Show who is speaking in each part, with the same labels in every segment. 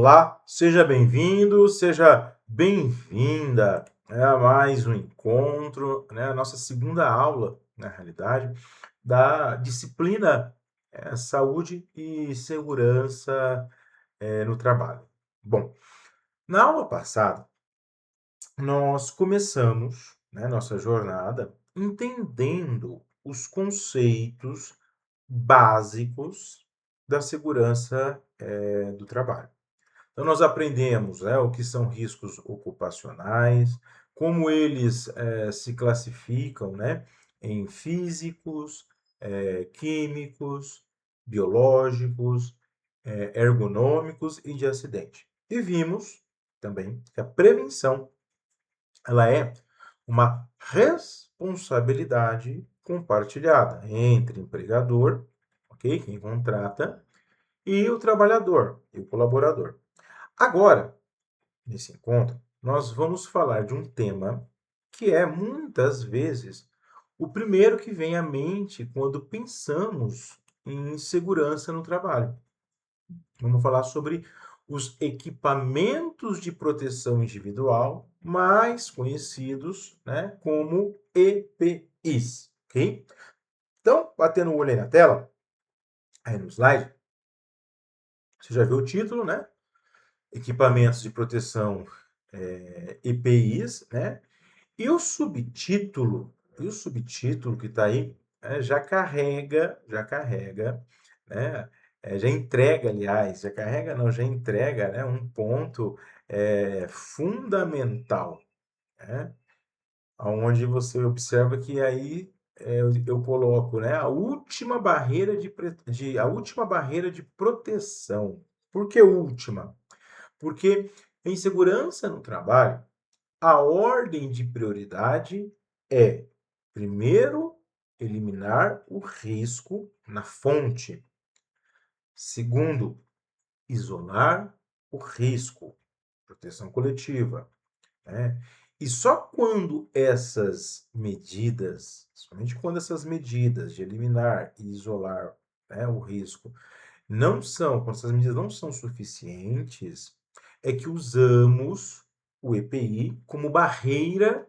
Speaker 1: Olá, seja bem-vindo, seja bem-vinda, a mais um encontro, a nossa segunda aula, na realidade, da disciplina Saúde e Segurança no Trabalho. Bom, na aula passada, nós começamos, nossa jornada entendendo os conceitos básicos da segurança do trabalho. Então, nós aprendemos, o que são riscos ocupacionais, como eles se classificam, em físicos, químicos, biológicos, ergonômicos e de acidente. E vimos também que a prevenção ela é uma responsabilidade compartilhada entre empregador, ok, quem contrata, e o trabalhador e o colaborador. Agora, nesse encontro, nós vamos falar de um tema que é muitas vezes o primeiro que vem à mente quando pensamos em segurança no trabalho. Vamos falar sobre os equipamentos de proteção individual, mais conhecidos, como EPIs, ok? Então, batendo o olho aí na tela, aí no slide, você já viu o título, Equipamentos de proteção EPIs, E o subtítulo que está aí já carrega, né? Já entrega, aliás, já carrega, não, já entrega, um ponto fundamental, né? Onde você observa que aí eu coloco, a última barreira de proteção. Por que última? Porque em segurança no trabalho, a ordem de prioridade é, primeiro, eliminar o risco na fonte. Segundo, isolar o risco, proteção coletiva, né? E só quando essas medidas, somente quando essas medidas de eliminar e isolar, o risco quando essas medidas não são suficientes, é que usamos o EPI como barreira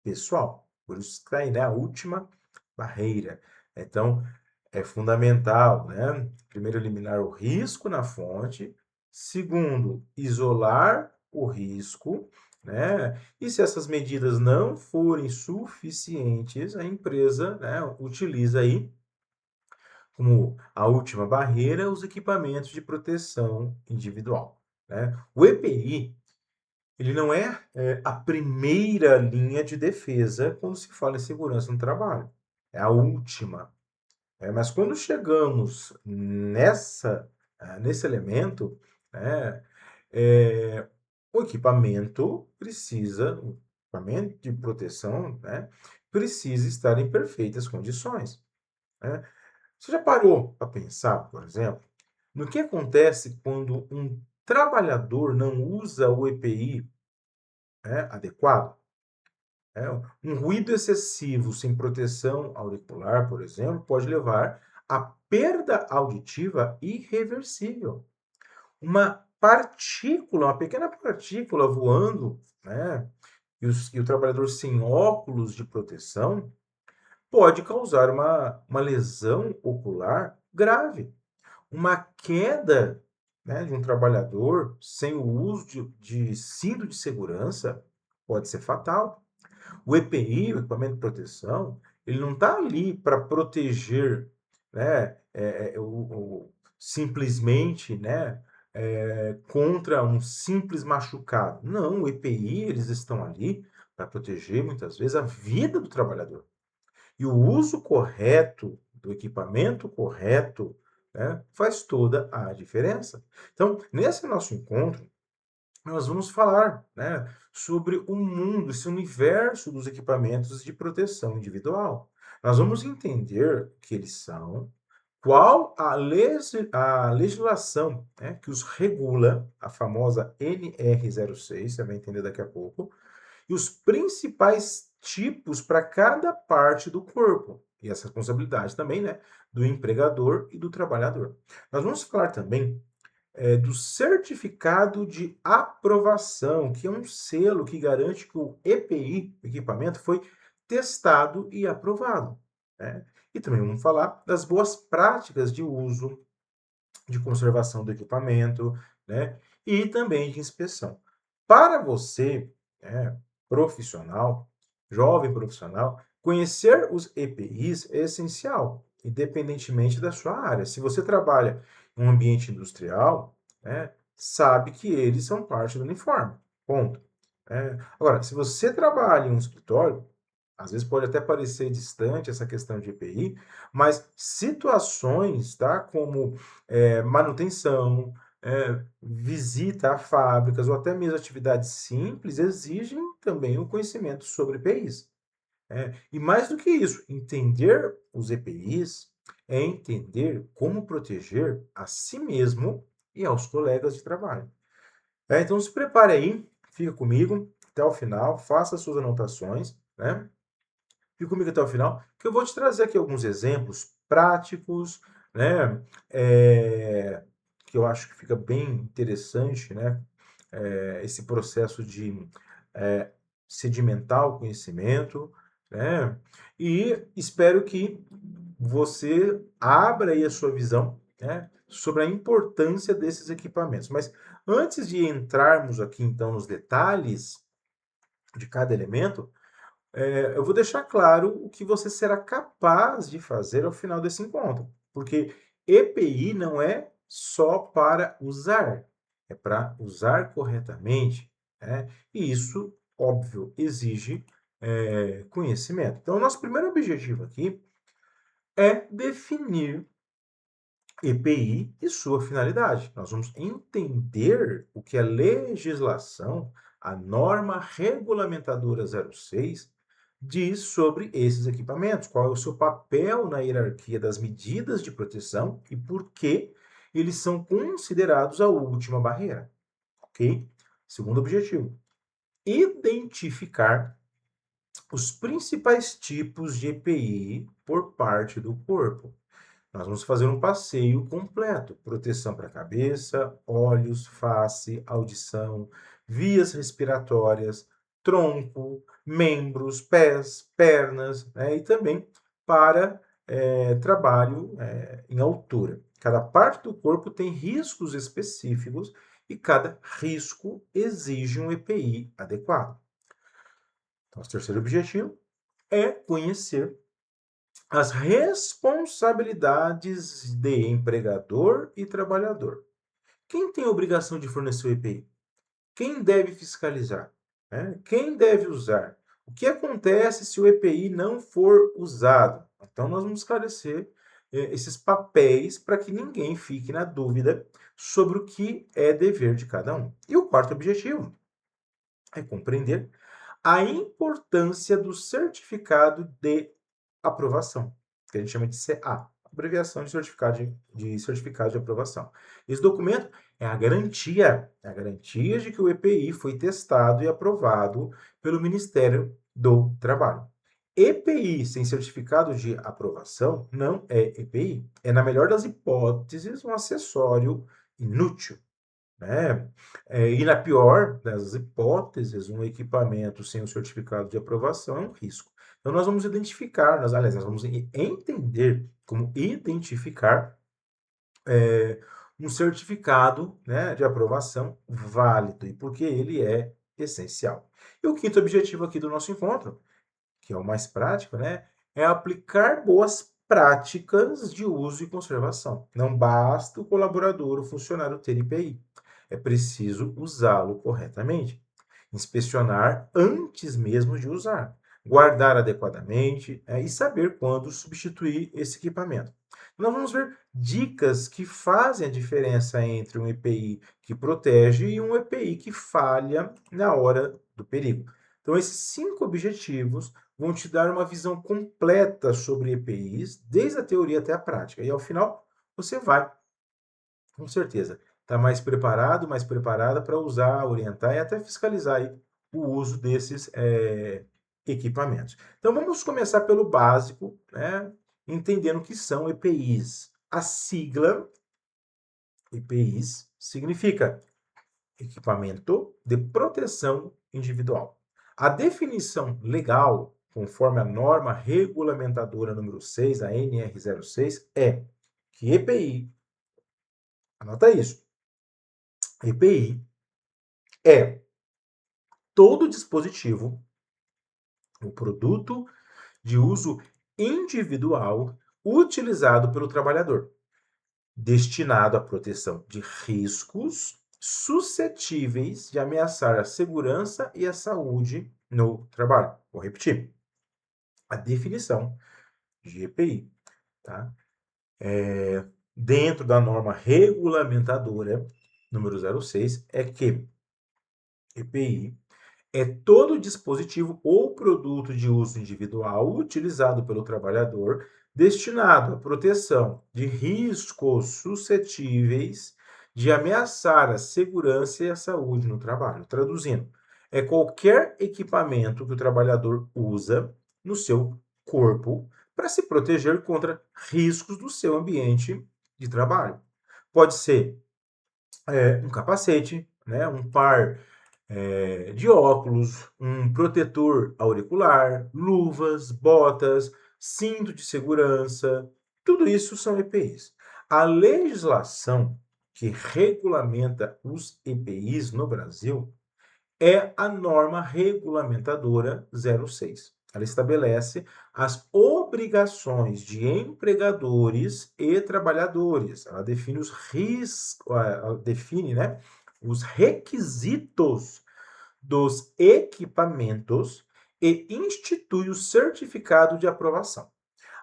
Speaker 1: pessoal. Por isso que está aí, a última barreira. Então, é fundamental, primeiro, eliminar o risco na fonte. Segundo, isolar o risco, E se essas medidas não forem suficientes, a empresa, utiliza aí como a última barreira os equipamentos de proteção individual, O EPI, ele não é a primeira linha de defesa quando se fala em segurança no trabalho. É a última. Mas quando chegamos nesse elemento, né, é, o equipamento de proteção, precisa estar em perfeitas condições, né? Você já parou para pensar, por exemplo, no que acontece quando um trabalhador não usa o EPI, adequado? Um ruído excessivo sem proteção auricular, por exemplo, pode levar à perda auditiva irreversível. Uma pequena partícula voando, e o trabalhador sem óculos de proteção pode causar uma lesão ocular grave. Uma queda, de um trabalhador sem o uso de cinto de segurança pode ser fatal. O EPI, o equipamento de proteção, ele não está ali para proteger, simplesmente, contra um simples machucado. Não, o EPI, eles estão ali para proteger, muitas vezes, a vida do trabalhador. E o uso correto do equipamento correto, faz toda a diferença. Então, nesse nosso encontro, nós vamos falar, sobre o mundo, esse universo dos equipamentos de proteção individual. Nós vamos entender o que eles são, qual a legislação, que os regula, a famosa NR06, você vai entender daqui a pouco, e os principais tipos para cada parte do corpo. E essa responsabilidade também, do empregador e do trabalhador. Nós vamos falar também do certificado de aprovação, que é um selo que garante que o EPI, o equipamento, foi testado e aprovado, né? E também vamos falar das boas práticas de uso, de conservação do equipamento, né? E também de inspeção. Para você, né, profissional, jovem profissional, conhecer os EPIs é essencial, independentemente da sua área. Se você trabalha em um ambiente industrial, né, sabe que eles são parte do uniforme. Ponto. Agora, se você trabalha em um escritório, às vezes pode até parecer distante essa questão de EPI, mas situações, tá, como manutenção, visita a fábricas ou até mesmo atividades simples exigem também o conhecimento sobre EPIs. E mais do que isso, entender os EPIs é entender como proteger a si mesmo e aos colegas de trabalho. Então se prepare aí, fica comigo até o final, faça suas anotações, né? Fique comigo até o final, que eu vou te trazer aqui alguns exemplos práticos, né? Que eu acho que fica bem interessante, né? Esse processo de eh, sedimentar o conhecimento, né? E espero que você abra aí a sua visão, né? Sobre a importância desses equipamentos. Mas antes de entrarmos aqui, então, nos detalhes de cada elemento, eu vou deixar claro o que você será capaz de fazer ao final desse encontro, porque EPI não é só para usar, é para usar corretamente, né? E isso, óbvio, exige conhecimento. Então, o nosso primeiro objetivo aqui é definir EPI e sua finalidade. Nós vamos entender o que a legislação, a norma regulamentadora 06, diz sobre esses equipamentos, qual é o seu papel na hierarquia das medidas de proteção e por que eles são considerados a última barreira, ok? Segundo objetivo, identificar os principais tipos de EPI por parte do corpo. Nós vamos fazer um passeio completo: proteção para a cabeça, olhos, face, audição, vias respiratórias, tronco, membros, pés, pernas, né? E também para trabalho em altura. Cada parte do corpo tem riscos específicos e cada risco exige um EPI adequado. Então, o terceiro objetivo é conhecer as responsabilidades de empregador e trabalhador. Quem tem a obrigação de fornecer o EPI? Quem deve fiscalizar? Quem deve usar? O que acontece se o EPI não for usado? Então, nós vamos esclarecer esses papéis para que ninguém fique na dúvida sobre o que é dever de cada um. E o quarto objetivo é compreender a importância do certificado de aprovação, que a gente chama de CA, abreviação de certificado de aprovação. Esse documento é a garantia de que o EPI foi testado e aprovado pelo Ministério do Trabalho. EPI sem certificado de aprovação não é EPI. É, na melhor das hipóteses, um acessório inútil, né? E na pior das hipóteses, um equipamento sem o certificado de aprovação é um risco. Então, nós vamos identificar, aliás, nós vamos entender como identificar um certificado, né, de aprovação válido e porque ele é essencial. E o quinto objetivo aqui do nosso encontro, que é o mais prático, né, é aplicar boas práticas de uso e conservação. Não basta o colaborador, o funcionário ter IPI. É preciso usá-lo corretamente. Inspecionar antes mesmo de usar. Guardar adequadamente e saber quando substituir esse equipamento. Nós vamos ver dicas que fazem a diferença entre um EPI que protege e um EPI que falha na hora do perigo. Então, esses 5 objetivos vão te dar uma visão completa sobre EPIs, desde a teoria até a prática. E ao final, você vai, com certeza, estar mais preparado, mais preparada para usar, orientar e até fiscalizar aí o uso desses equipamentos. Então, vamos começar pelo básico, né? Entendendo o que são EPIs. A sigla EPIs significa equipamento de proteção individual. A definição legal, conforme a norma regulamentadora número 6, a NR06, é que EPI, anota isso, EPI é todo dispositivo, o produto de uso individual utilizado pelo trabalhador, destinado à proteção de riscos suscetíveis de ameaçar a segurança e a saúde no trabalho. Vou repetir. A definição de EPI, tá? Dentro da norma regulamentadora número 06, é que EPI é todo dispositivo ou produto de uso individual utilizado pelo trabalhador destinado à proteção de riscos suscetíveis de ameaçar a segurança e a saúde no trabalho. Traduzindo, é qualquer equipamento que o trabalhador usa no seu corpo para se proteger contra riscos do seu ambiente de trabalho. Pode ser um capacete, né, um par de óculos, um protetor auricular, luvas, botas, cinto de segurança, tudo isso são EPIs. A legislação que regulamenta os EPIs no Brasil é a norma regulamentadora 06. Ela estabelece as obrigações de empregadores e trabalhadores. Ela define né, os requisitos dos equipamentos e institui o certificado de aprovação.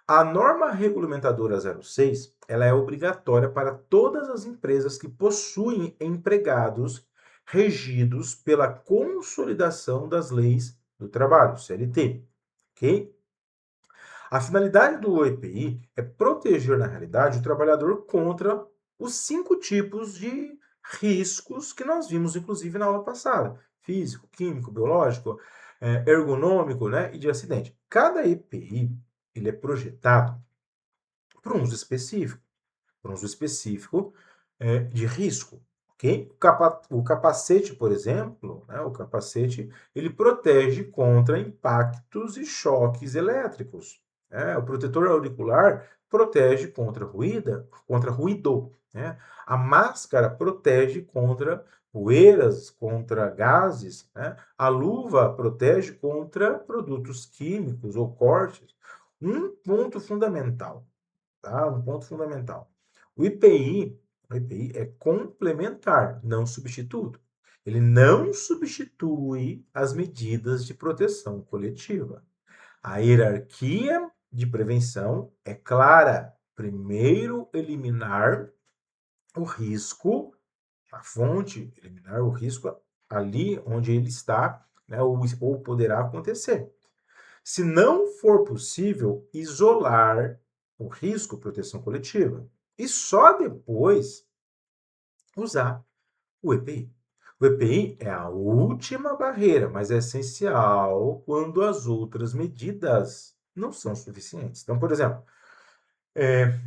Speaker 1: A norma regulamentadora 06, ela é obrigatória para todas as empresas que possuem empregados regidos pela Consolidação das Leis do Trabalho, CLT, ok? A finalidade do EPI é proteger, na realidade, o trabalhador contra os 5 tipos de riscos que nós vimos, inclusive, na aula passada. Físico, químico, biológico, ergonômico, né, e de acidente. Cada EPI, ele é projetado para um uso específico de risco. Okay? O capacete, por exemplo, né, o capacete, ele protege contra impactos e choques elétricos. O protetor auricular protege contra ruído. Né? A máscara protege contra poeiras, contra gases. Né? A luva protege contra produtos químicos ou cortes. Um ponto fundamental, tá? Um ponto fundamental. O IPI é complementar, não substituto. Ele não substitui as medidas de proteção coletiva. A hierarquia de prevenção é clara. Primeiro, eliminar o risco, a fonte, eliminar o risco ali onde ele está, né, ou poderá acontecer. Se não for possível, isolar o risco, proteção coletiva. E só depois usar o EPI. O EPI é a última barreira, mas é essencial quando as outras medidas não são suficientes. Então, por exemplo,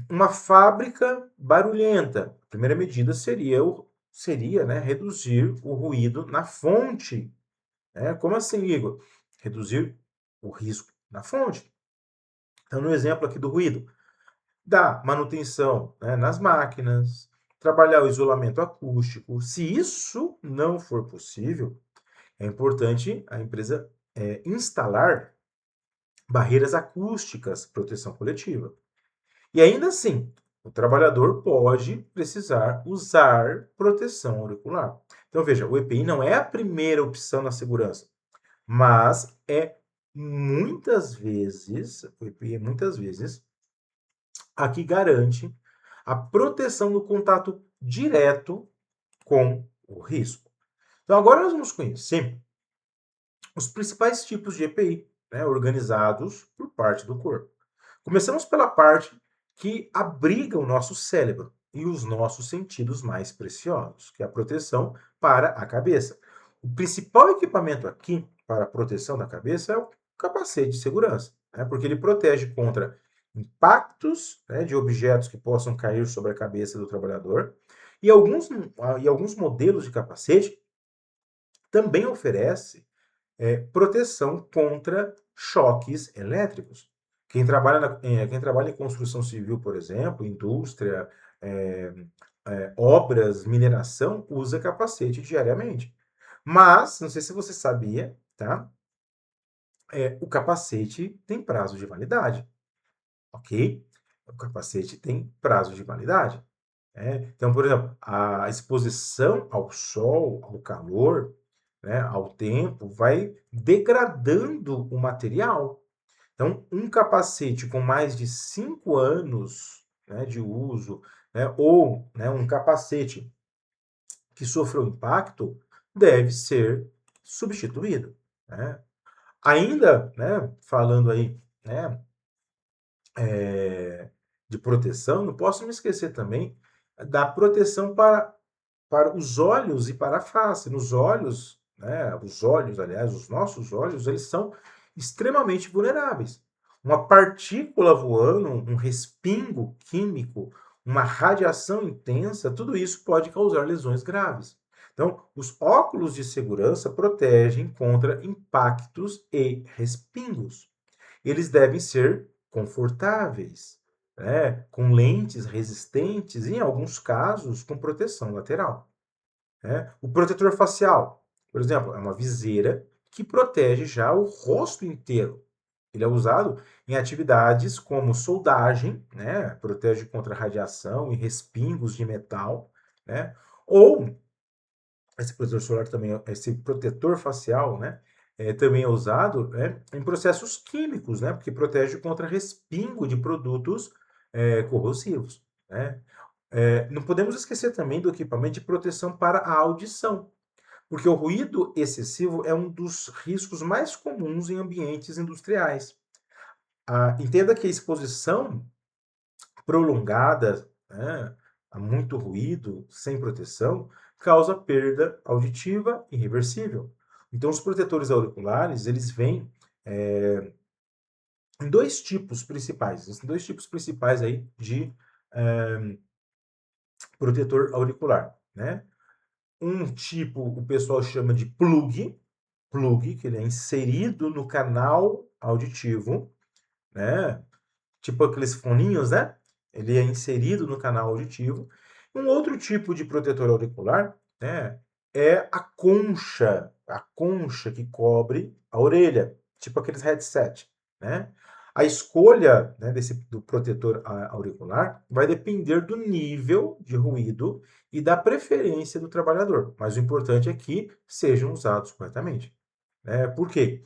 Speaker 1: uma fábrica barulhenta, a primeira medida seria né, reduzir o ruído na fonte. Como assim, Igor? Reduzir o risco na fonte. Então, no exemplo aqui do ruído, da manutenção, né, nas máquinas, trabalhar o isolamento acústico. Se isso não for possível, é importante a empresa instalar barreiras acústicas, proteção coletiva. E ainda assim, o trabalhador pode precisar usar proteção auricular. Então, veja, o EPI não é a primeira opção na segurança, mas o EPI é muitas vezes a que garante a proteção do contato direto com o risco. Então, agora nós vamos conhecer os principais tipos de EPI, né, organizados por parte do corpo. Começamos pela parte que abriga o nosso cérebro e os nossos sentidos mais preciosos, que é a proteção para a cabeça. O principal equipamento aqui para a proteção da cabeça é o capacete de segurança, né, porque ele protege contra impactos, né, de objetos que possam cair sobre a cabeça do trabalhador E alguns modelos de capacete também oferecem proteção contra choques elétricos. Quem trabalha em construção civil, por exemplo, indústria, é, obras, mineração, usa capacete diariamente. Mas, não sei se você sabia, tá? O capacete tem prazo de validade, ok? O capacete tem prazo de validade. Então, por exemplo, a exposição ao sol, ao calor, né, ao tempo, vai degradando o material. Então, um capacete com mais de 5 anos, né, de uso, né, ou, né, um capacete que sofreu impacto, deve ser substituído. Né? Ainda, né, falando aí, né, de proteção, não posso me esquecer também da proteção para os olhos e para a face. Nos olhos, né, os olhos, aliás, os nossos olhos, eles são extremamente vulneráveis. Uma partícula voando, um respingo químico, uma radiação intensa, tudo isso pode causar lesões graves. Então, os óculos de segurança protegem contra impactos e respingos. Eles devem ser confortáveis, né, com lentes resistentes e, em alguns casos, com proteção lateral. Né? O protetor facial, por exemplo, é uma viseira que protege já o rosto inteiro. Ele é usado em atividades como soldagem, né? Protege contra radiação e respingos de metal, né? Ou esse protetor solar também, esse protetor facial, né? Também é usado, né, em processos químicos, né? Porque protege contra respingo de produtos corrosivos, né? Não podemos esquecer também do equipamento de proteção para a audição, porque o ruído excessivo é um dos riscos mais comuns em ambientes industriais. Entenda que a exposição prolongada, né, a muito ruído, sem proteção, causa perda auditiva irreversível. Então, os protetores auriculares, eles vêm em dois tipos principais. Existem dois tipos principais aí de protetor auricular, né? Um tipo o pessoal chama de plug, que ele é inserido no canal auditivo, né? Tipo aqueles foninhos, né? Ele é inserido no canal auditivo. Um outro tipo de protetor auricular, né, é a concha que cobre a orelha, tipo aqueles headset, né? A escolha, né, do protetor auricular vai depender do nível de ruído e da preferência do trabalhador, mas o importante é que sejam usados corretamente. Por quê?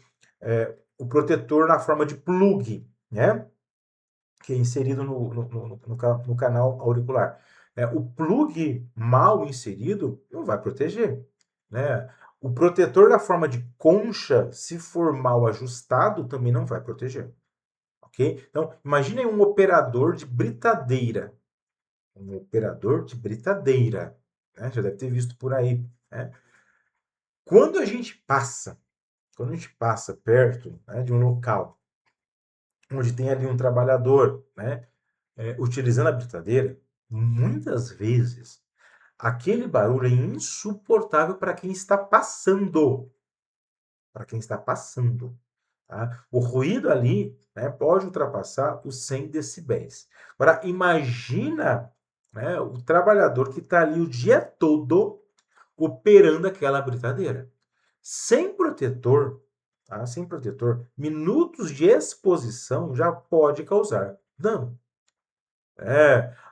Speaker 1: O protetor na forma de plug, né? Que é inserido no canal auricular. O plug mal inserido não vai proteger. Né? O protetor da forma de concha, se for mal ajustado, também não vai proteger. Ok? Então, imagine um operador de britadeira. Um operador de britadeira. Né? Já deve ter visto por aí. Né? Quando a gente passa perto, né, de um local onde tem ali um trabalhador, né, utilizando a britadeira, muitas vezes aquele barulho é insuportável para quem está passando. Para quem está passando. Tá? O ruído ali, né, pode ultrapassar os 100 decibéis. Agora, imagina, né, o trabalhador que está ali o dia todo operando aquela britadeira. Sem protetor, tá? Sem protetor, minutos de exposição já pode causar dano.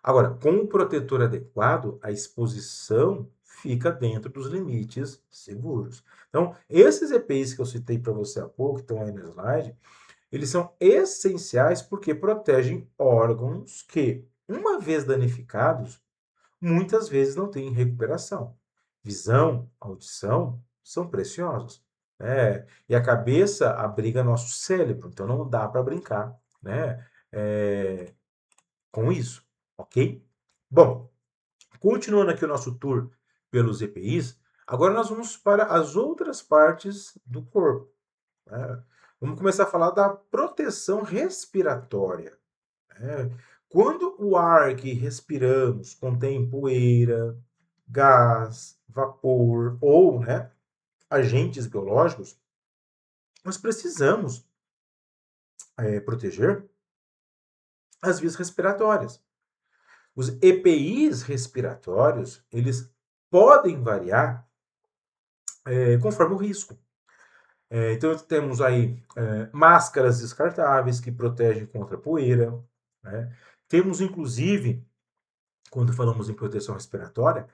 Speaker 1: Agora, com o protetor adequado, a exposição fica dentro dos limites seguros. Então, esses EPIs que eu citei para você há pouco, que estão aí no slide, eles são essenciais porque protegem órgãos que, uma vez danificados, muitas vezes não têm recuperação. Visão, audição são preciosos. E a cabeça abriga nosso cérebro, então não dá para brincar, né? É, com isso, ok? Bom, continuando aqui o nosso tour pelos EPIs, agora nós vamos para as outras partes do corpo. Né? Vamos começar a falar da proteção respiratória. Né? Quando o ar que respiramos contém poeira, gás, vapor ou, né, agentes biológicos, nós precisamos proteger as vias respiratórias. Os EPIs respiratórios, eles podem variar conforme o risco. Então, temos aí máscaras descartáveis que protegem contra poeira, né? Temos, inclusive, quando falamos em proteção respiratória,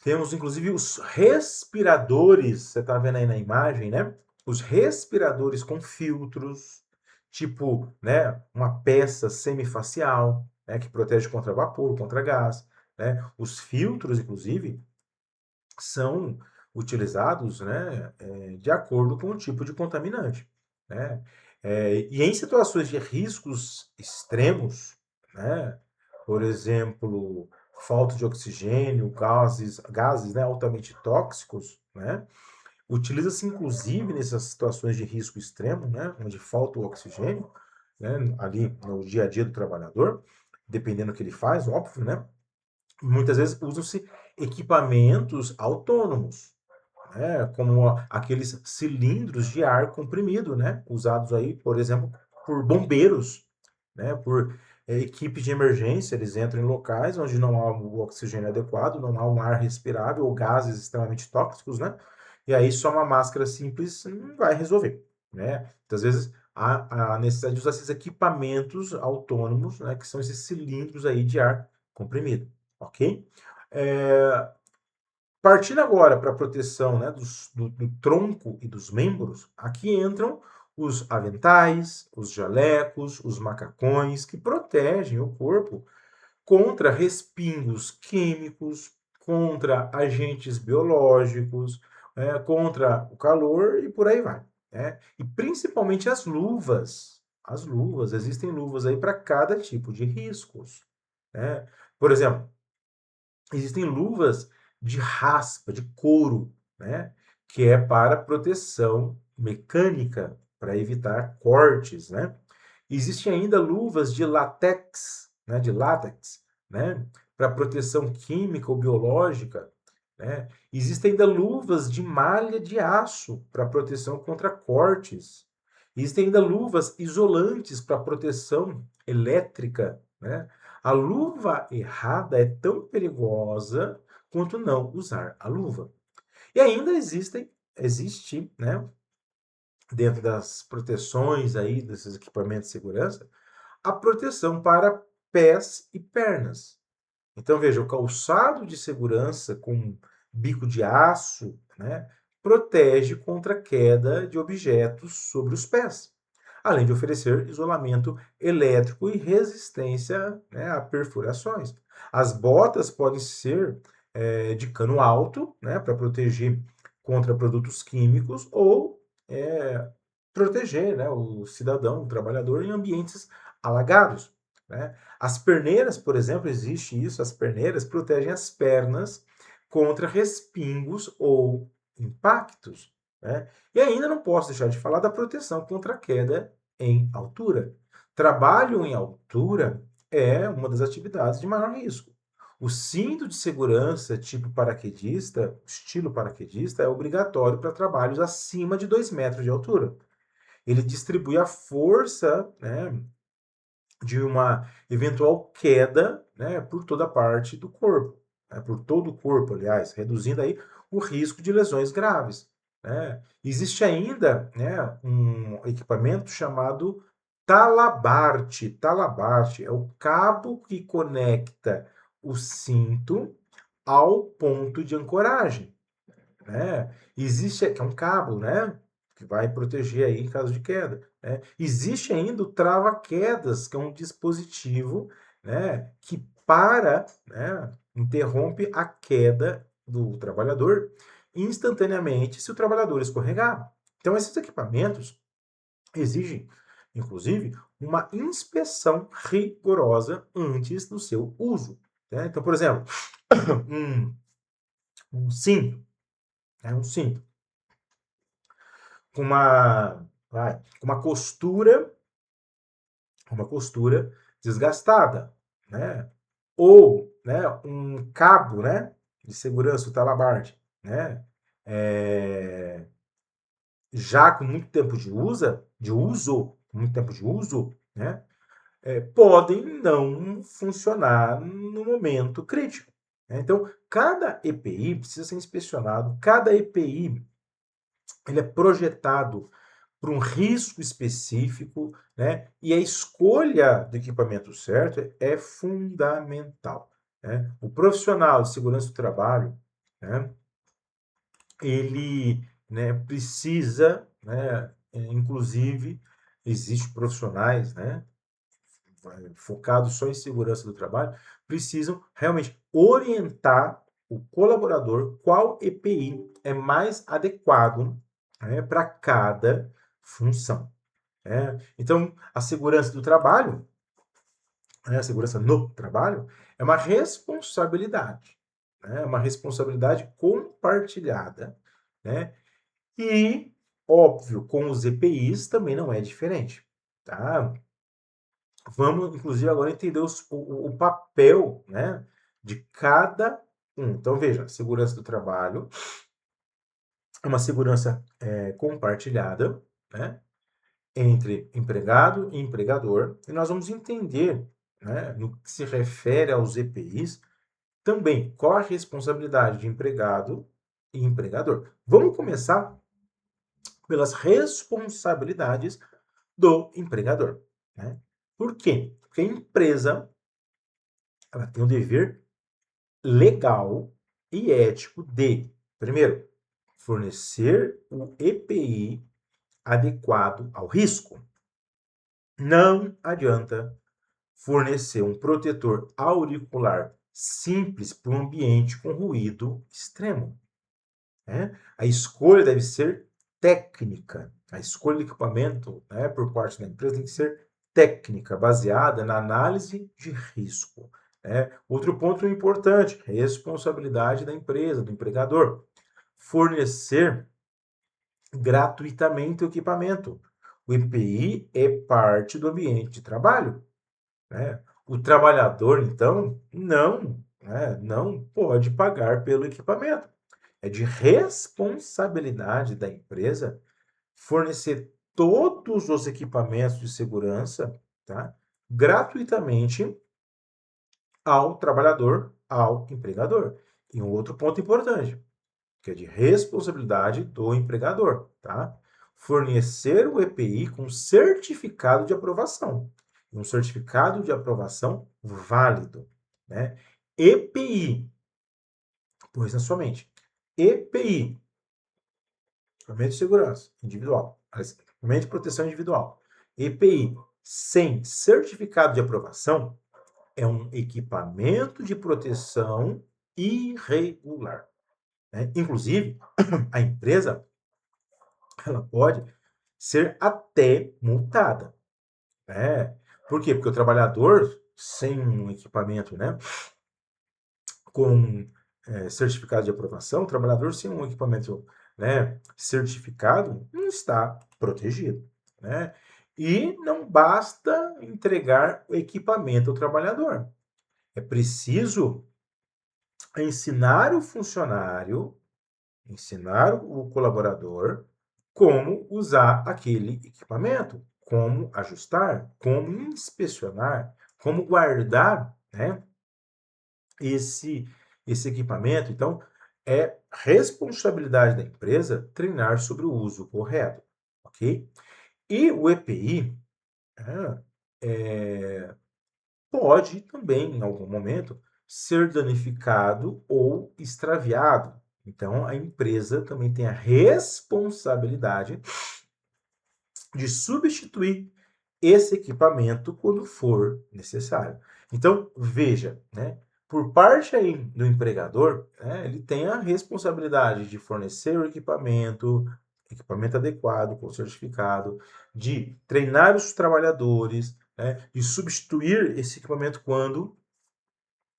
Speaker 1: temos, inclusive, os respiradores, você está vendo aí na imagem, né? Os respiradores com filtros, tipo, né, uma peça semifacial, né, que protege contra vapor, contra gás, né? Os filtros, inclusive, são utilizados, né, de acordo com o tipo de contaminante, né? E em situações de riscos extremos, né, por exemplo, falta de oxigênio, gases, né, altamente tóxicos, né, utiliza-se inclusive nessas situações de risco extremo, né, onde falta o oxigênio, né, ali no dia a dia do trabalhador, dependendo do que ele faz, óbvio, né, muitas vezes usam-se equipamentos autônomos, né, como aqueles cilindros de ar comprimido, né, usados aí, por exemplo, por bombeiros, né, por equipes de emergência. Eles entram em locais onde não há o oxigênio adequado, não há um ar respirável ou gases extremamente tóxicos, né, e aí só uma máscara simples não vai resolver, né. Muitas vezes há a necessidade de usar esses equipamentos autônomos, né, que são esses cilindros aí de ar comprimido, ok? É, Partindo agora para a proteção, né, do tronco e dos membros, aqui entram os aventais, os jalecos, os macacões, que protegem o corpo contra respingos químicos, contra agentes biológicos, contra o calor e por aí vai, né? E principalmente as luvas. As luvas, existem luvas aí para cada tipo de riscos, né? Por exemplo, existem luvas de raspa, de couro, né? Que é para proteção mecânica, para evitar cortes, né? Existem ainda luvas de látex, né? De látex, né? Para proteção química ou biológica, né? Existem ainda luvas de malha de aço para proteção contra cortes. Existem ainda luvas isolantes para proteção elétrica, né? A luva errada é tão perigosa quanto não usar a luva. E ainda existe, né, dentro das proteções aí desses equipamentos de segurança, a proteção para pés e pernas. Então veja, o calçado de segurança com bico de aço, né, protege contra a queda de objetos sobre os pés, além de oferecer isolamento elétrico e resistência, né, a perfurações. As botas podem ser de cano alto, né, para proteger contra produtos químicos ou proteger, né, o cidadão, o trabalhador em ambientes alagados, né? As perneiras, por exemplo, existe isso, as perneiras protegem as pernas contra respingos ou impactos, né? E ainda não posso deixar de falar da proteção contra a queda em altura. Trabalho em altura é uma das atividades de maior risco. O cinto de segurança tipo paraquedista, estilo paraquedista, é obrigatório para trabalhos acima de 2 metros de altura. Ele distribui a força, né, de uma eventual queda, né, por toda parte do corpo, né, por todo o corpo, aliás, reduzindo aí o risco de lesões graves, né. Existe ainda, né, um equipamento chamado talabarte. Talabarte é o cabo que conecta o cinto ao ponto de ancoragem, né? Existe, que é um cabo, né? Que vai proteger aí em caso de queda, né? Existe ainda o trava-quedas, que é um dispositivo, né? Que para, né? Interrompe a queda do trabalhador instantaneamente se o trabalhador escorregar. Então, esses equipamentos exigem, inclusive, uma inspeção rigorosa antes do seu uso, né? Então, por exemplo, um, um cinto, um cinto com uma costura desgastada, né? Ou, né, um cabo, né, de segurança, o Talabart, né? Já com muito tempo muito tempo de uso, né? Podem não funcionar no momento crítico, né? Então, cada EPI precisa ser inspecionado, cada EPI ele é projetado para um risco específico, né? E a escolha do equipamento certo é fundamental, né? O profissional de segurança do trabalho, né? Ele, né, precisa, né? Inclusive, existem profissionais, né? Focados só em segurança do trabalho, precisam realmente orientar o colaborador qual EPI é mais adequado, né, para cada função. Né? Então, a segurança do trabalho, né, a segurança no trabalho, é uma responsabilidade, né, uma responsabilidade compartilhada, né? E, óbvio, com os EPIs também não é diferente, tá? Vamos, inclusive, agora entender o papel, né, de cada um. Então, veja, segurança do trabalho é uma segurança compartilhada, né, entre empregado e empregador. E nós vamos entender, né, no que se refere aos EPIs, também qual a responsabilidade de empregado e empregador. Vamos começar pelas responsabilidades do empregador, né? Por quê? Porque a empresa ela tem o dever legal e ético de, primeiro, fornecer o EPI adequado ao risco. Não adianta fornecer um protetor auricular simples para um ambiente com ruído extremo, né? A escolha deve ser técnica. A escolha do equipamento, né, por parte da empresa tem que ser técnica, baseada na análise de risco. Né? Outro ponto importante, responsabilidade da empresa, do empregador. Fornecer gratuitamente o equipamento. O EPI é parte do ambiente de trabalho. Né? O trabalhador, então, não pode pagar pelo equipamento. É de responsabilidade da empresa fornecer todos os equipamentos de segurança, tá, gratuitamente ao trabalhador, ao empregador. E um outro ponto importante, que é de responsabilidade do empregador, tá? Fornecer o EPI com certificado de aprovação. Um certificado de aprovação válido, né? EPI, pois na sua mente. EPI, equipamento de segurança individual, equipamento de proteção individual. EPI sem certificado de aprovação é um equipamento de proteção irregular. Né? Inclusive, a empresa ela pode ser até multada. Né? Por quê? Porque o trabalhador sem um equipamento, né, com certificado de aprovação, o trabalhador sem um equipamento, né, certificado não está protegido. Né? E não basta entregar o equipamento ao trabalhador. É preciso ensinar o funcionário, ensinar o colaborador como usar aquele equipamento, como ajustar, como inspecionar, como guardar, né, esse, esse equipamento. Então, é responsabilidade da empresa treinar sobre o uso correto, ok? E o EPI né, pode também, em algum momento, ser danificado ou extraviado. Então, a empresa também tem a responsabilidade de substituir esse equipamento quando for necessário. Então, veja, né? Por parte aí do empregador, né, ele tem a responsabilidade de fornecer o equipamento adequado, com certificado, de treinar os trabalhadores, né, de substituir esse equipamento quando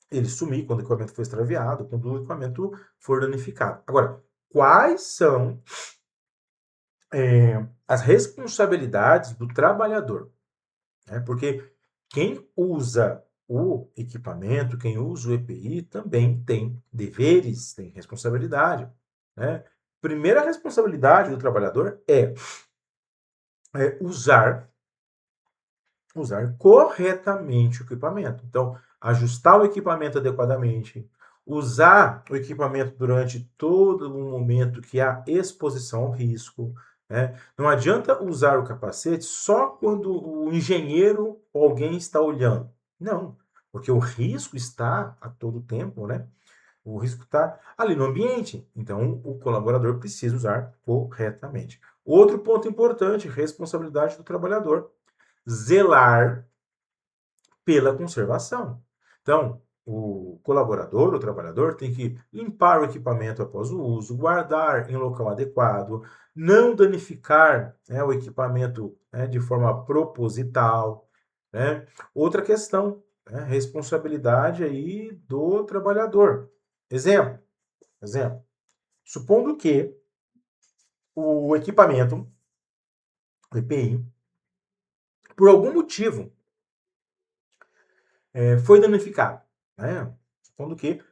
Speaker 1: ele sumir, quando o equipamento for extraviado, quando o equipamento for danificado. Agora, quais são as responsabilidades do trabalhador? Né? Porque quem usa o equipamento, quem usa o EPI, também tem deveres, tem responsabilidade, né? Primeira responsabilidade do trabalhador é usar corretamente o equipamento. Então, ajustar o equipamento adequadamente, usar o equipamento durante todo o momento que há exposição ao risco, né? Não adianta usar o capacete só quando o engenheiro ou alguém está olhando. Não, porque o risco está a todo tempo, né? O risco está ali no ambiente. Então, o colaborador precisa usar corretamente. Outro ponto importante, responsabilidade do trabalhador. Zelar pela conservação. Então, o colaborador, o trabalhador, tem que limpar o equipamento após o uso, guardar em local adequado, não danificar, né, o equipamento, né, de forma proposital, né? Outra questão, né, responsabilidade aí do trabalhador. Exemplo. Supondo que o equipamento, o EPI, por algum motivo, foi danificado, né? Supondo que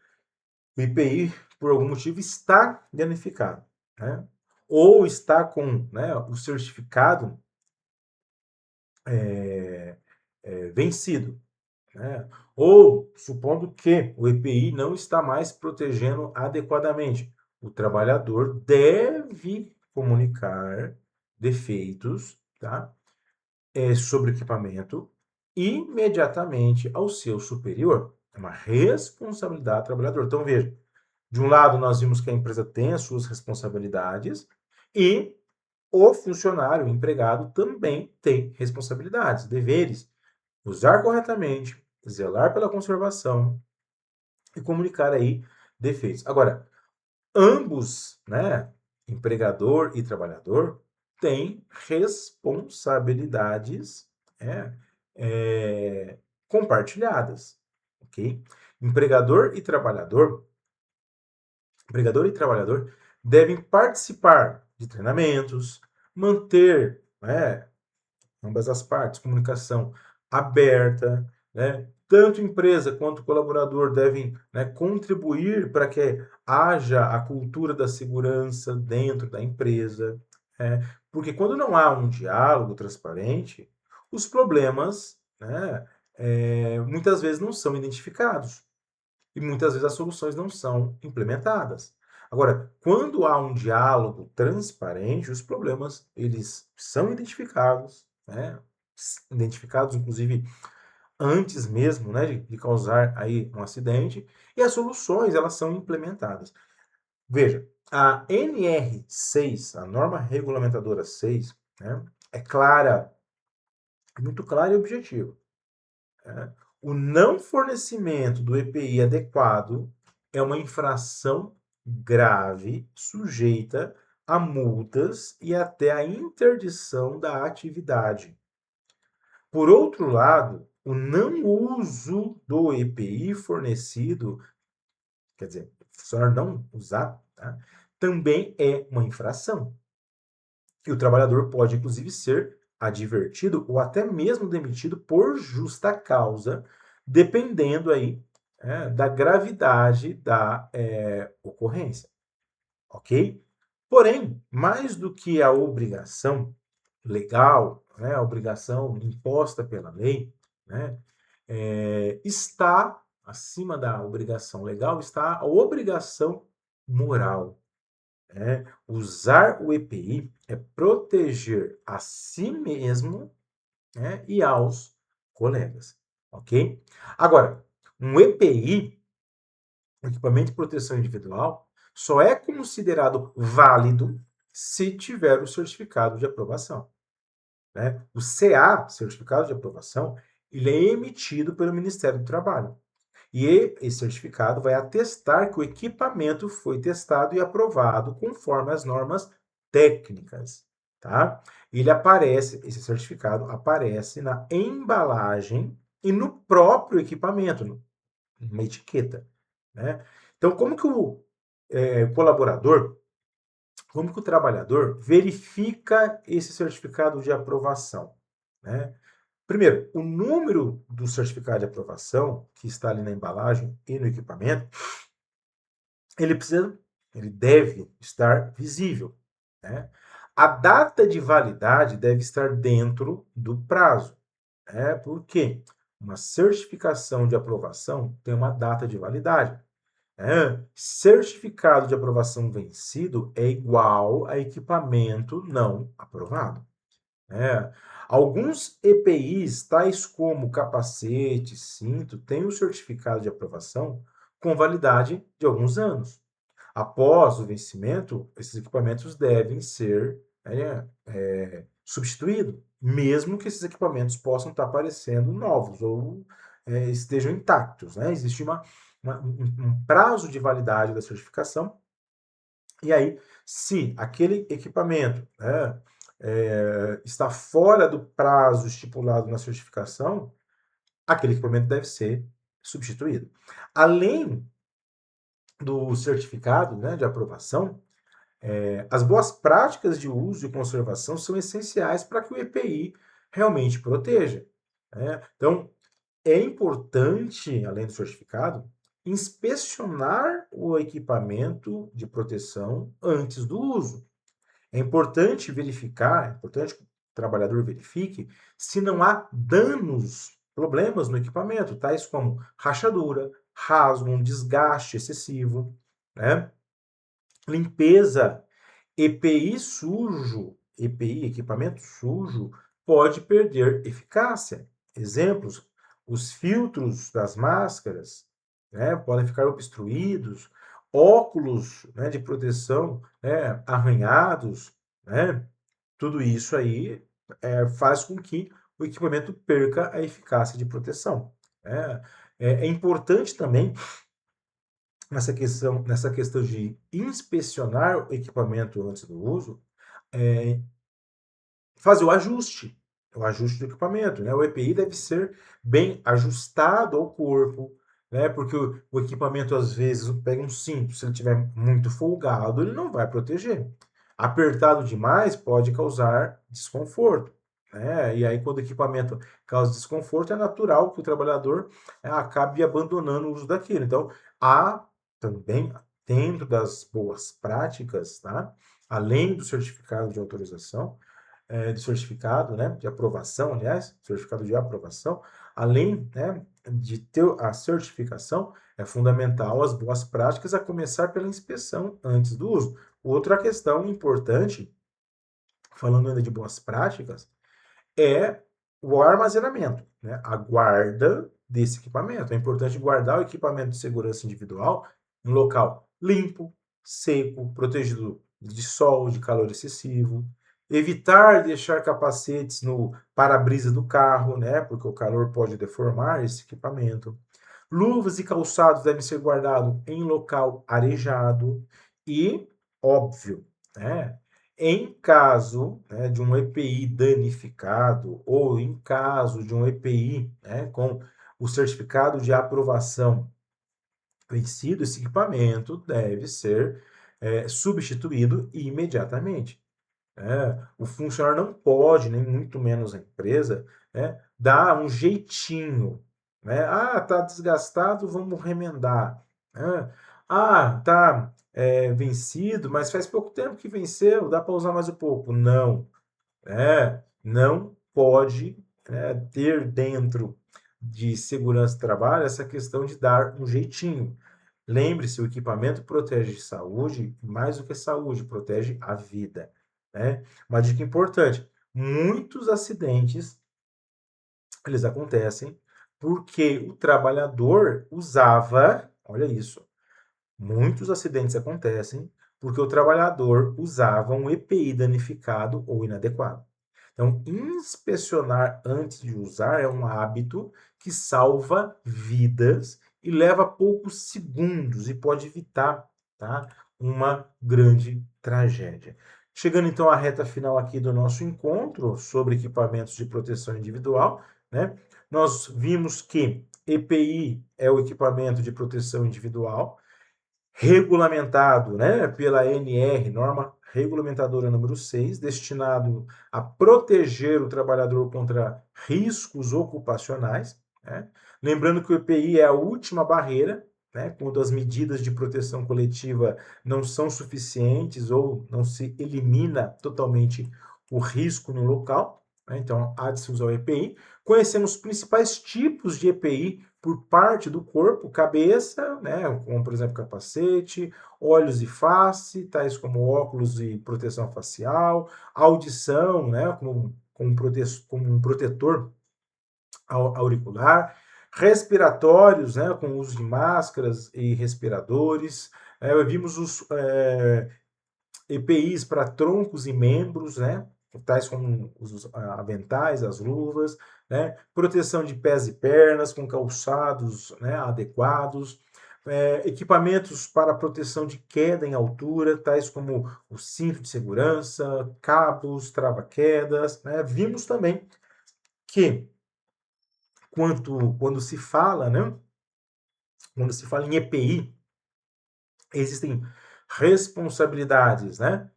Speaker 1: o IPI, por algum motivo, está danificado, né? Ou está com, né, o certificado é, vencido, né? Ou supondo que o EPI não está mais protegendo adequadamente. O trabalhador deve comunicar defeitos, tá? Sobre o equipamento imediatamente ao seu superior. É uma responsabilidade do trabalhador. Então, veja, de um lado, nós vimos que a empresa tem as suas responsabilidades e o funcionário, o empregado, também tem responsabilidades, deveres. Usar corretamente, zelar pela conservação e comunicar aí defeitos. Agora, ambos, né, empregador e trabalhador, têm responsabilidades é, é, compartilhadas, ok? Empregador e trabalhador Empregador e trabalhador devem participar de treinamentos, manter, né, ambas as partes, comunicação aberta, né? Tanto empresa quanto colaborador devem, né, contribuir para que haja a cultura da segurança dentro da empresa, né? Porque quando não há um diálogo transparente, os problemas, né, muitas vezes não são identificados e muitas vezes as soluções não são implementadas. Agora, quando há um diálogo transparente, os problemas eles são identificados, né? Identificados inclusive antes mesmo, né, de causar aí um acidente, e as soluções elas são implementadas. Veja, a NR6, a norma regulamentadora 6, né, é clara, muito clara e objetiva, né? O não fornecimento do EPI adequado é uma infração grave, sujeita a multas e até a interdição da atividade. Por outro lado, o não uso do EPI fornecido, quer dizer, o funcionário não usar, tá, também é uma infração. E o trabalhador pode, inclusive, ser advertido ou até mesmo demitido por justa causa, dependendo aí, da gravidade da ocorrência, ok? Porém, mais do que a obrigação legal, né, a obrigação imposta pela lei, né, está acima da obrigação legal, está a obrigação moral. Usar o EPI é proteger a si mesmo, né, e aos colegas, ok? Agora, um EPI, um equipamento de proteção individual, só é considerado válido se tiver o certificado de aprovação, né? O CA, certificado de aprovação, ele é emitido pelo Ministério do Trabalho. E esse certificado vai atestar que o equipamento foi testado e aprovado conforme as normas técnicas, tá? Esse certificado aparece na embalagem e no próprio equipamento, numa etiqueta, né? Então, como que o colaborador, como que o trabalhador verifica esse certificado de aprovação, né? Primeiro, o número do certificado de aprovação, que está ali na embalagem e no equipamento, ele deve estar visível, né? A data de validade deve estar dentro do prazo, né? Porque uma certificação de aprovação tem uma data de validade. Certificado de aprovação vencido é igual a equipamento não aprovado. Alguns EPIs, tais como capacete, cinto, têm o certificado de aprovação com validade de alguns anos. Após o vencimento, esses equipamentos devem ser substituídos, mesmo que esses equipamentos possam estar parecendo novos ou estejam intactos. Existe um prazo de validade da certificação, e aí, se aquele equipamento está fora do prazo estipulado na certificação, aquele equipamento deve ser substituído. Além do certificado de aprovação, as boas práticas de uso e conservação são essenciais para que o EPI realmente proteja. Então, é importante, além do certificado, inspecionar o equipamento de proteção antes do uso. É importante verificar, é importante que o trabalhador verifique se não há danos, problemas no equipamento, tais como rachadura, rasgo, um desgaste excessivo, né? Limpeza, EPI sujo, EPI, equipamento sujo, pode perder eficácia. Exemplos, os filtros das máscaras podem ficar obstruídos, óculos de proteção arranhados, tudo isso aí faz com que o equipamento perca a eficácia de proteção. É importante também nessa questão de inspecionar o equipamento antes do uso, fazer o ajuste do equipamento. O EPI deve ser bem ajustado ao corpo, porque o equipamento, às vezes, pega um cinto, se ele estiver muito folgado, ele não vai proteger. Apertado demais pode causar desconforto. E aí, quando o equipamento causa desconforto, é natural que o trabalhador acabe abandonando o uso daquilo. Então, há também, dentro das boas práticas, tá? Além do certificado de autorização, de certificado de aprovação, aliás, certificado de aprovação, além de ter a certificação, é fundamental as boas práticas, a começar pela inspeção antes do uso. Outra questão importante, falando ainda de boas práticas, é o armazenamento, a guarda desse equipamento. É importante guardar o equipamento de segurança individual em local limpo, seco, protegido de sol, de calor excessivo. Evitar deixar capacetes no para-brisa do carro, porque o calor pode deformar esse equipamento. Luvas e calçados devem ser guardados em local arejado e, óbvio, em caso de um EPI danificado ou em caso de um EPI com o certificado de aprovação vencido, esse equipamento deve ser substituído imediatamente. O funcionário não pode, nem muito menos a empresa, dar um jeitinho. Tá desgastado, vamos remendar. Tá vencido, mas faz pouco tempo que venceu, dá para usar mais um pouco. Não. Não pode ter dentro de segurança do trabalho essa questão de dar um jeitinho. Lembre-se, o equipamento protege saúde, mais do que saúde, protege a vida. Uma dica importante, muitos acidentes, eles acontecem porque o trabalhador usava, olha isso, muitos acidentes acontecem porque o trabalhador usava um EPI danificado ou inadequado. Então, inspecionar antes de usar é um hábito que salva vidas e leva poucos segundos e pode evitar, tá, uma grande tragédia. Chegando então à reta final aqui do nosso encontro sobre equipamentos de proteção individual, nós vimos que EPI é o equipamento de proteção individual regulamentado pela NR, norma regulamentadora número 6, destinado a proteger o trabalhador contra riscos ocupacionais, né? Lembrando que o EPI é a última barreira, né, quando as medidas de proteção coletiva não são suficientes ou não se elimina totalmente o risco no local, né? Então, há de se usar o EPI. Conhecemos os principais tipos de EPI por parte do corpo, cabeça, né, como por exemplo capacete, olhos e face, tais como óculos e proteção facial, audição, né, como um protetor auricular, respiratórios, né, com o uso de máscaras e respiradores. Vimos os EPIs para troncos e membros, né, tais como os aventais, as luvas, né, proteção de pés e pernas com calçados, né, adequados, equipamentos para proteção de queda em altura, tais como o cinto de segurança, cabos, trava-quedas, né. Vimos também que quando se fala, né, quando se fala em EPI, existem responsabilidades, né,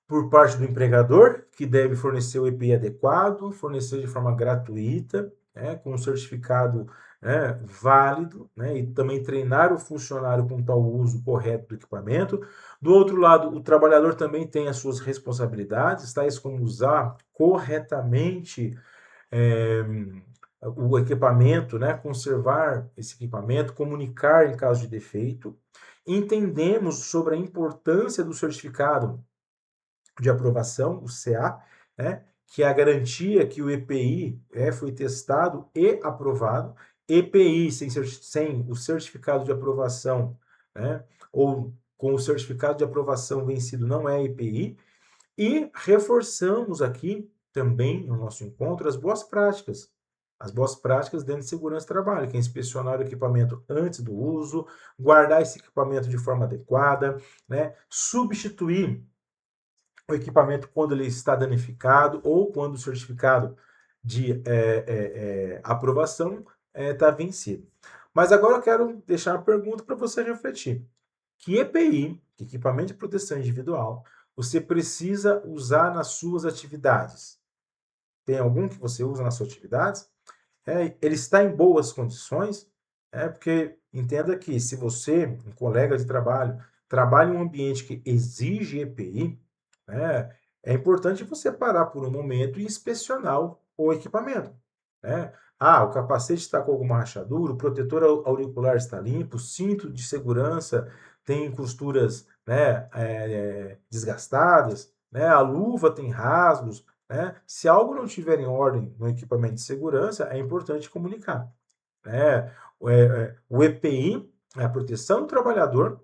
Speaker 1: por parte do empregador, que deve fornecer o EPI adequado, fornecer de forma gratuita, né, com um certificado, né, válido, né, e também treinar o funcionário com tal uso correto do equipamento. Do outro lado, o trabalhador também tem as suas responsabilidades, tais como usar corretamente é, o equipamento, né, conservar esse equipamento, comunicar em caso de defeito. Entendemos sobre a importância do certificado de aprovação, o CA, né, que é a garantia que o EPI foi testado e aprovado. EPI sem o certificado de aprovação, né, ou com o certificado de aprovação vencido não é EPI. E reforçamos aqui também no nosso encontro as boas práticas. As boas práticas dentro de segurança do trabalho, que é inspecionar o equipamento antes do uso, guardar esse equipamento de forma adequada, né? Substituir o equipamento quando ele está danificado ou quando o certificado de aprovação está vencido. Mas agora eu quero deixar uma pergunta para você refletir. Que EPI, equipamento de proteção individual, você precisa usar nas suas atividades? Tem algum que você usa nas suas atividades? Ele está em boas condições? Porque entenda que se você, um colega de trabalho, trabalha em um ambiente que exige EPI, né, é importante você parar por um momento e inspecionar o equipamento. Né? O capacete está com alguma rachadura, o protetor auricular está limpo, o cinto de segurança tem costuras, né, desgastadas, né? A luva tem rasgos, né? Se algo não estiver em ordem no equipamento de segurança, é importante comunicar. Né? O EPI é a proteção do trabalhador,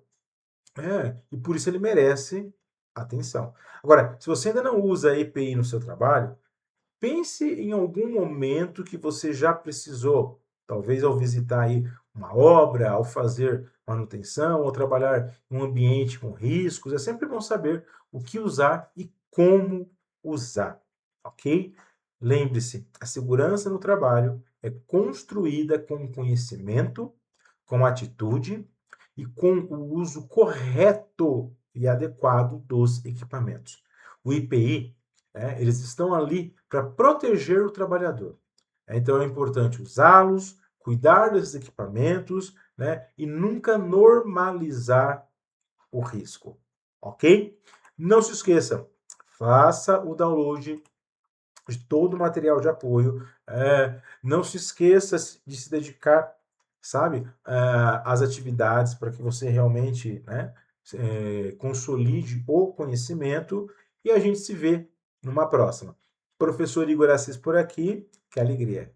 Speaker 1: e por isso ele merece atenção. Agora, se você ainda não usa EPI no seu trabalho, pense em algum momento que você já precisou, talvez ao visitar aí uma obra, ao fazer manutenção, ou trabalhar em um ambiente com riscos. É sempre bom saber o que usar e como usar, ok? Lembre-se, a segurança no trabalho é construída com conhecimento, com atitude e com o uso correto e adequado dos equipamentos. O IPI, eles estão ali para proteger o trabalhador. Então é importante usá-los, cuidar desses equipamentos, né, e nunca normalizar o risco, ok? Não se esqueça, faça o download de todo o material de apoio. Não se esqueça de se dedicar, sabe, às atividades para que você realmente, né, consolide o conhecimento e a gente se vê numa próxima. Professor Igor Assis por aqui, que alegria.